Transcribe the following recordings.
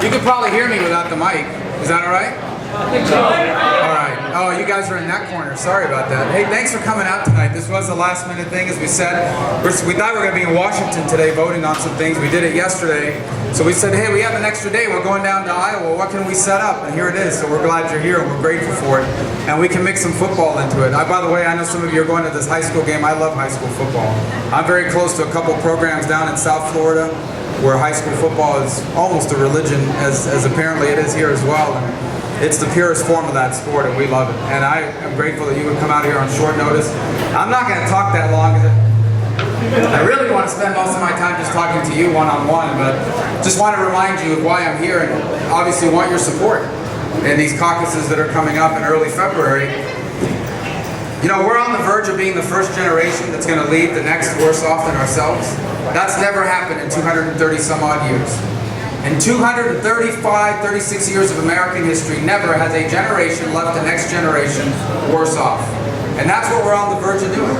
You can probably hear me without the mic. Is that all right? All right. Oh, you guys are in that corner. Sorry about that. Hey, thanks for coming out tonight. This was a last minute thing, as we said. We thought we were going to be in Washington today voting on some things. We did it yesterday. So we said, hey, we have an extra day. We're going down to Iowa. What can we set up? And here it is. So we're glad you're here and we're grateful for it. And we can mix some football into it. By the way, I know some of you are going to this high school game. I love high school football. I'm very close to a couple programs down in South Florida where high school football is almost a religion, as apparently it is here as well. And it's the purest form of that sport, and we love it. And I am grateful that you would come out here on short notice. I'm not going to talk that long, because I really want to spend most of my time just talking to you one-on-one, but just want to remind you of why I'm here, and obviously want your support in these caucuses that are coming up in early February. You know, we're on the verge of being the first generation that's going to leave the next worse off than ourselves. That's never happened in 230 some odd years. In 235, 36 years of American history, never has a generation left the next generation worse off. And that's what we're on the verge of doing.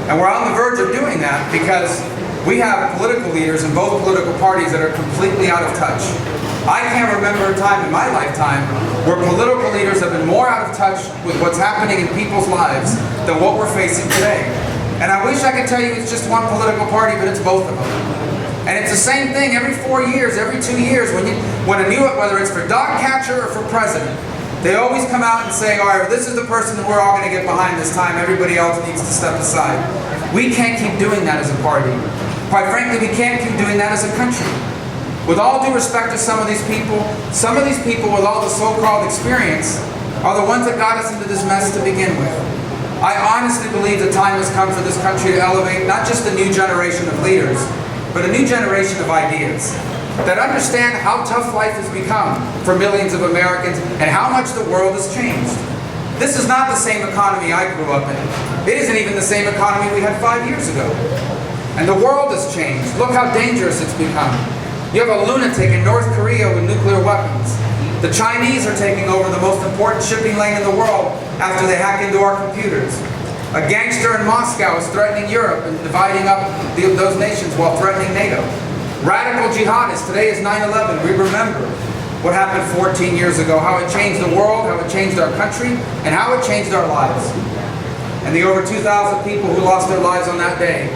And we're on the verge of doing that because we have political leaders in both political parties that are completely out of touch. I can't remember a time in my lifetime where political leaders have been more out of touch with what's happening in people's lives than what we're facing today. And I wish I could tell you it's just one political party, but it's both of them. And it's the same thing every 4 years, every 2 years, when whether it's for dog catcher or for president, they always come out and say, all right, this is the person that we're all going to get behind this time. Everybody else needs to step aside. We can't keep doing that as a party. Quite frankly, we can't keep doing that as a country. With all due respect to some of these people with all the so-called experience are the ones that got us into this mess to begin with. I honestly believe the time has come for this country to elevate not just a new generation of leaders, but a new generation of ideas that understand how tough life has become for millions of Americans and how much the world has changed. This is not the same economy I grew up in. It isn't even the same economy we had 5 years ago. And the world has changed. Look how dangerous it's become. You have a lunatic in North Korea with nuclear weapons. The Chinese are taking over the most important shipping lane in the world after they hack into our computers. A gangster in Moscow is threatening Europe and dividing up those nations while threatening NATO. Radical jihadists, today is 9/11, we remember what happened 14 years ago, how it changed the world, how it changed our country, and how it changed our lives. And the over 2,000 people who lost their lives on that day.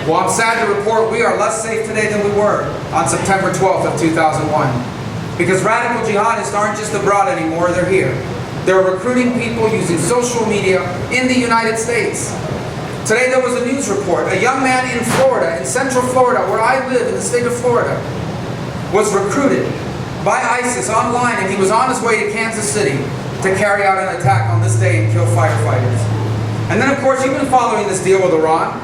Well, I'm sad to report we are less safe today than we were on September 12th of 2001. Because radical jihadists aren't just abroad anymore, they're here. They're recruiting people using social media in the United States. Today there was a news report. A young man in Florida, in Central Florida, where I live in the state of Florida, was recruited by ISIS online, and he was on his way to Kansas City to carry out an attack on this day and kill firefighters. And then, of course, you've been following this deal with Iran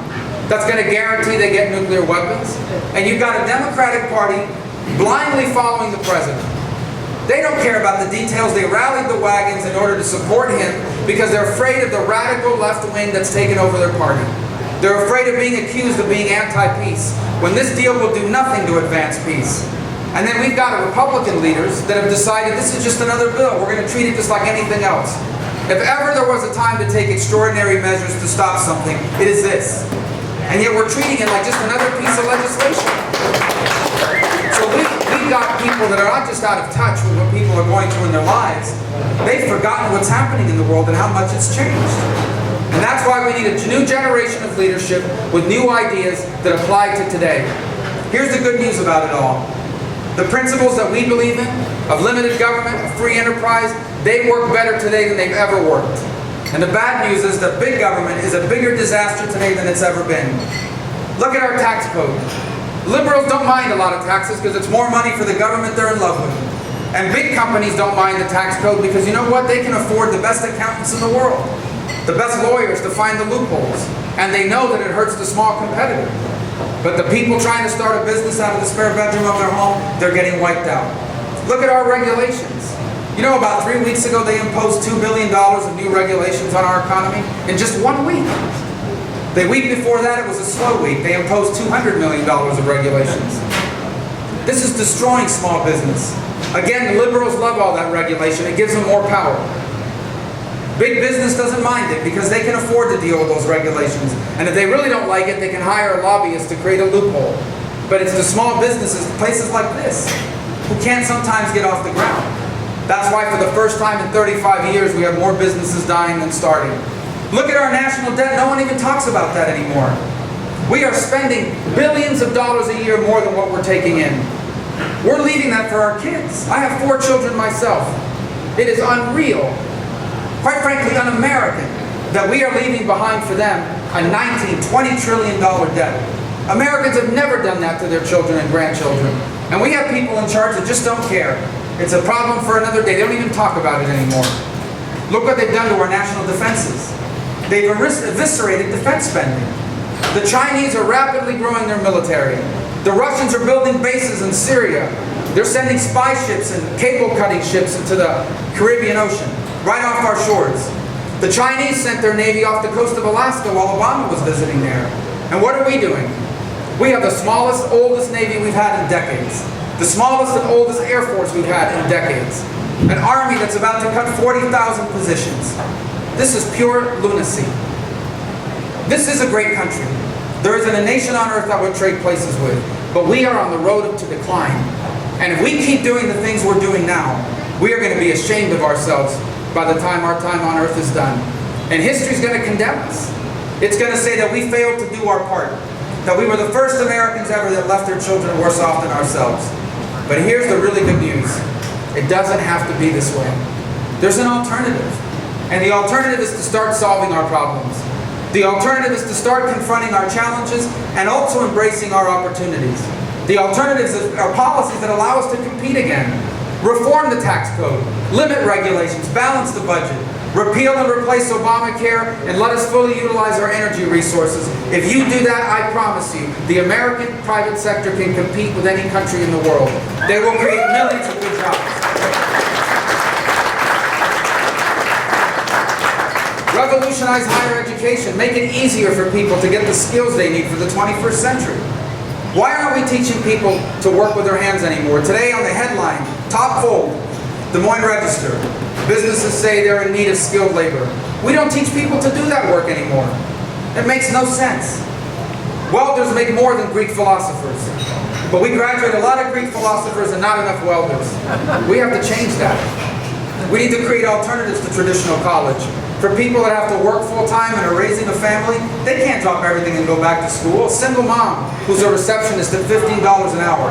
that's going to guarantee they get nuclear weapons. And you've got a Democratic Party blindly following the president. They don't care about the details. They rallied the wagons in order to support him because they're afraid of the radical left wing that's taken over their party. They're afraid of being accused of being anti-peace, when this deal will do nothing to advance peace. And then we've got Republican leaders that have decided this is just another bill. We're going to treat it just like anything else. If ever there was a time to take extraordinary measures to stop something, it is this. And yet we're treating it like just another piece of legislation. So we've got people that are not just out of touch with what people are going through in their lives. They've forgotten what's happening in the world and how much it's changed. And that's why we need a new generation of leadership with new ideas that apply to today. Here's the good news about it all. The principles that we believe in, of limited government, of free enterprise, they work better today than they've ever worked. And the bad news is that big government is a bigger disaster today than it's ever been. Look at our tax code. Liberals don't mind a lot of taxes because it's more money for the government they're in love with. And big companies don't mind the tax code because you know what? They can afford the best accountants in the world, the best lawyers to find the loopholes. And they know that it hurts the small competitor. But the people trying to start a business out of the spare bedroom of their home, they're getting wiped out. Look at our regulations. You know, about 3 weeks ago, they imposed $2 billion of new regulations on our economy in just 1 week. The week before that, it was a slow week. They imposed $200 million of regulations. This is destroying small business. Again, the liberals love all that regulation. It gives them more power. Big business doesn't mind it because they can afford to deal with those regulations. And if they really don't like it, they can hire a lobbyist to create a loophole. But it's the small businesses, places like this, who can't sometimes get off the ground. That's why for the first time in 35 years we have more businesses dying than starting. Look at our national debt. No one even talks about that anymore. We are spending billions of dollars a year more than what we're taking in. We're leaving that for our kids. I have 4 children myself. It is unreal, quite frankly un-American, that we are leaving behind for them a $19–20 trillion debt. Americans have never done that to their children and grandchildren. And we have people in charge that just don't care. It's a problem for another day. They don't even talk about it anymore. Look what they've done to our national defenses. They've eviscerated defense spending. The Chinese are rapidly growing their military. The Russians are building bases in Syria. They're sending spy ships and cable-cutting ships into the Caribbean Ocean, right off our shores. The Chinese sent their Navy off the coast of Alaska while Obama was visiting there. And what are we doing? We have the smallest, oldest Navy we've had in decades. The smallest and oldest Air Force we've had in decades. An Army that's about to cut 40,000 positions. This is pure lunacy. This is a great country. There isn't a nation on earth I would trade places with. But we are on the road to decline. And if we keep doing the things we're doing now, we are going to be ashamed of ourselves by the time our time on earth is done. And history's going to condemn us. It's going to say that we failed to do our part. That we were the first Americans ever that left their children worse off than ourselves. But here's the really good news. It doesn't have to be this way. There's an alternative. And the alternative is to start solving our problems. The alternative is to start confronting our challenges and also embracing our opportunities. The alternatives are policies that allow us to compete again. Reform the tax code, limit regulations, balance the budget, repeal and replace Obamacare, and let us fully utilize our energy resources. If you do that, I promise you, the American private sector can compete with any country in the world. They will create millions of new jobs. Revolutionize higher education. Make it easier for people to get the skills they need for the 21st century. Why aren't we teaching people to work with their hands anymore? Today on the headline, top fold, Des Moines Register. Businesses say they're in need of skilled labor. We don't teach people to do that work anymore. It makes no sense. Welders make more than Greek philosophers. But we graduate a lot of Greek philosophers and not enough welders. We have to change that. We need to create alternatives to traditional college. For people that have to work full-time and are raising a family, they can't drop everything and go back to school. A single mom who's a receptionist at $15 an hour.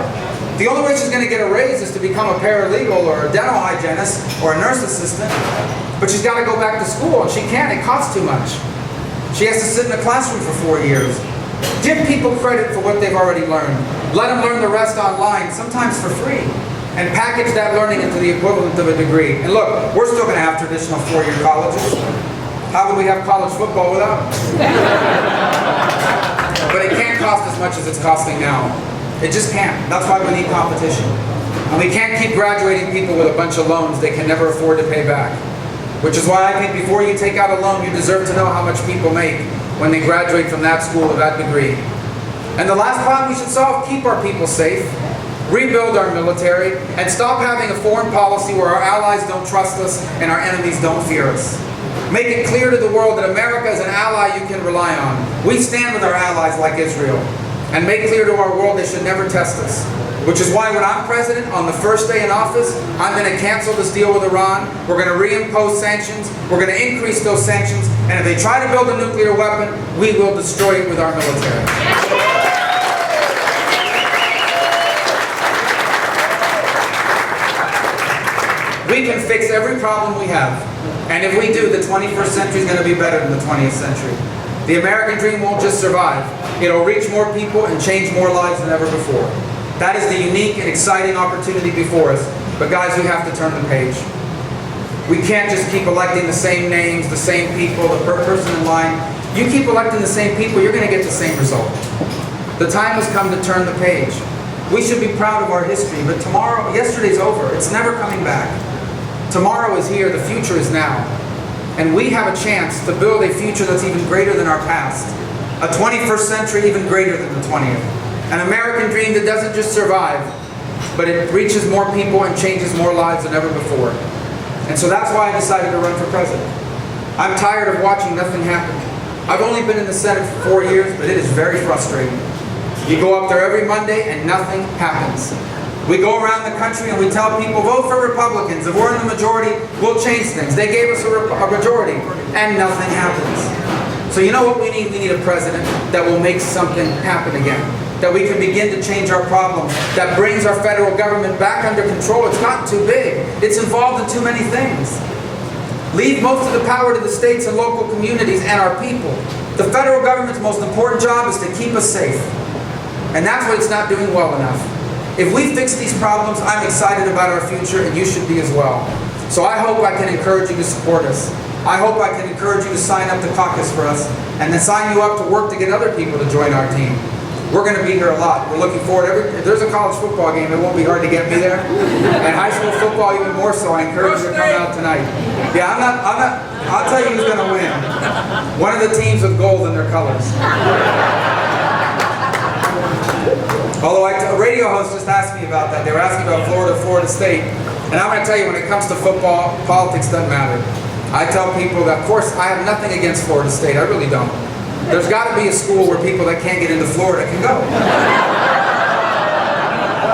The only way she's going to get a raise is to become a paralegal or a dental hygienist or a nurse assistant. But she's got to go back to school, and she can't. It costs too much. She has to sit in a classroom for 4 years. Give people credit for what they've already learned. Let them learn the rest online, sometimes for free. And package that learning into the equivalent of a degree. And look, we're still going to have traditional 4-year colleges. How would we have college football without them? But it can't cost as much as it's costing now. It just can't. That's why we need competition. And we can't keep graduating people with a bunch of loans they can never afford to pay back. Which is why I think before you take out a loan, you deserve to know how much people make when they graduate from that school or that degree. And the last problem we should solve, keep our people safe. Rebuild our military, and stop having a foreign policy where our allies don't trust us and our enemies don't fear us. Make it clear to the world that America is an ally you can rely on. We stand with our allies like Israel. And make clear to our world they should never test us. Which is why when I'm president, on the first day in office, I'm going to cancel this deal with Iran. We're going to reimpose sanctions. We're going to increase those sanctions. And if they try to build a nuclear weapon, we will destroy it with our military. We can fix every problem we have. And if we do, the 21st century is going to be better than the 20th century. The American dream won't just survive. It'll reach more people and change more lives than ever before. That is the unique and exciting opportunity before us. But guys, we have to turn the page. We can't just keep electing the same names, the same people, the person in line. You keep electing the same people, you're going to get the same result. The time has come to turn the page. We should be proud of our history, but tomorrow, yesterday's over. It's never coming back. Tomorrow is here, the future is now. And we have a chance to build a future that's even greater than our past. A 21st century even greater than the 20th. An American dream that doesn't just survive, but it reaches more people and changes more lives than ever before. And so that's why I decided to run for president. I'm tired of watching nothing happen. I've only been in the Senate for 4 years, but it is very frustrating. You go up there every Monday and nothing happens. We go around the country and we tell people, vote for Republicans. If we're in the majority, we'll change things. They gave us a majority, and nothing happens. So you know what we need? We need a president that will make something happen again. That we can begin to change our problem. That brings our federal government back under control. It's gotten too big. It's involved in too many things. Leave most of the power to the states and local communities and our people. The federal government's most important job is to keep us safe. And that's what it's not doing well enough. If we fix these problems, I'm excited about our future, and you should be as well. So I hope I can encourage you to support us. I hope I can encourage you to sign up to caucus for us, and then sign you up to work to get other people to join our team. We're going to be here a lot. We're looking forward. If there's a college football game, it won't be hard to get me there. And high school football even more so. I encourage you to come out tonight. Yeah, I'll tell you who's going to win. One of the teams with gold in their colors. Although a radio host just asked me about that. They were asking about Florida State. And I'm going to tell you, when it comes to football, politics doesn't matter. I tell people that, of course, I have nothing against Florida State. I really don't. There's got to be a school where people that can't get into Florida can go.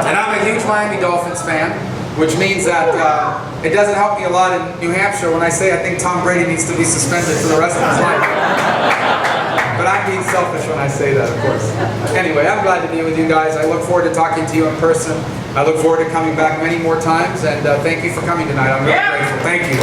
And I'm a huge Miami Dolphins fan, which means that it doesn't help me a lot in New Hampshire when I say I think Tom Brady needs to be suspended for the rest of his life. But I'm being selfish when I say that, of course. Anyway, I'm glad to be with you guys. I look forward to talking to you in person. I look forward to coming back many more times, and thank you for coming tonight. I'm really grateful. Thank you.